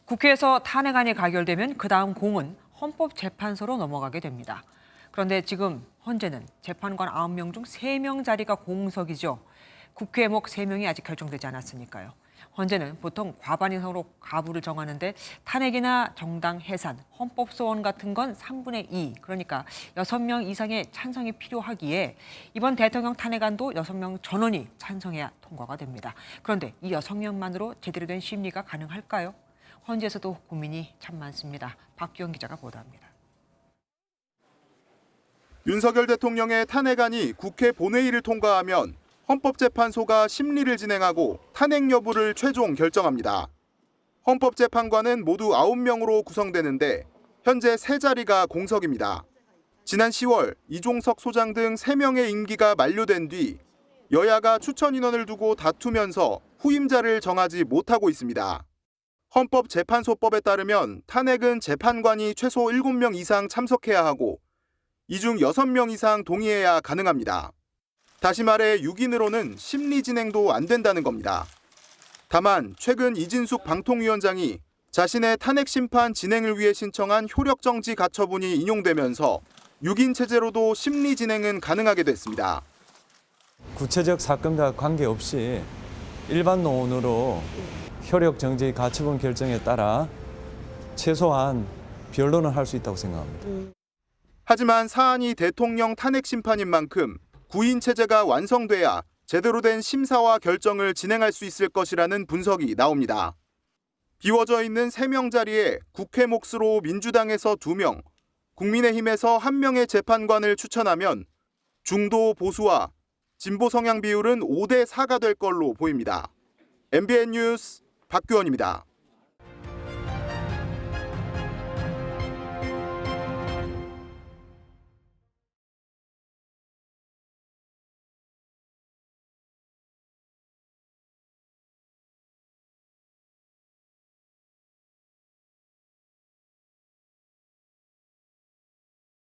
국회에서 탄핵안이 가결되면 그 다음 공은 헌법재판소로 넘어가게 됩니다. 그런데 지금 현재는 재판관 9명 중 3명 자리가 공석이죠. 국회목 3명이 아직 결정되지 않았으니까요. 현재는 보통 과반 이상으로 가부를 정하는데 탄핵이나 정당 해산, 헌법 소원 같은 건 3분의 2, 그러니까 6명 이상의 찬성이 필요하기에 이번 대통령 탄핵안도 6명 전원이 찬성해야 통과가 됩니다. 그런데 이 6명만으로 제대로 된 심리가 가능할까요? 헌재에서도 고민이 참 많습니다. 박규영 기자가 보도합니다. 윤석열 대통령의 탄핵안이 국회 본회의를 통과하면 헌법재판소가 심리를 진행하고 탄핵 여부를 최종 결정합니다. 헌법재판관은 모두 9명으로 구성되는데 현재 3자리가 공석입니다. 지난 10월 이종석 소장 등 3명의 임기가 만료된 뒤 여야가 추천 인원을 두고 다투면서 후임자를 정하지 못하고 있습니다. 헌법재판소법에 따르면 탄핵은 재판관이 최소 7명 이상 참석해야 하고 이 중 6명 이상 동의해야 가능합니다. 다시 말해 6인으로는 심리 진행도 안 된다는 겁니다. 다만 최근 이진숙 방통위원장이 자신의 탄핵 심판 진행을 위해 신청한 효력정지 가처분이 인용되면서 6인 체제로도 심리 진행은 가능하게 됐습니다. 구체적 사건과 관계없이 일반 논으로 효력정지 가처분 결정에 따라 최소한 변론을 할 수 있다고 생각합니다. 하지만 사안이 대통령 탄핵 심판인 만큼 9인 체제가 완성돼야 제대로 된 심사와 결정을 진행할 수 있을 것이라는 분석이 나옵니다. 비워져 있는 3명 자리에 국회 몫으로 민주당에서 2명, 국민의힘에서 1명의 재판관을 추천하면 중도 보수와 진보 성향 비율은 5대 4가 될 걸로 보입니다. MBN 뉴스 박규원입니다.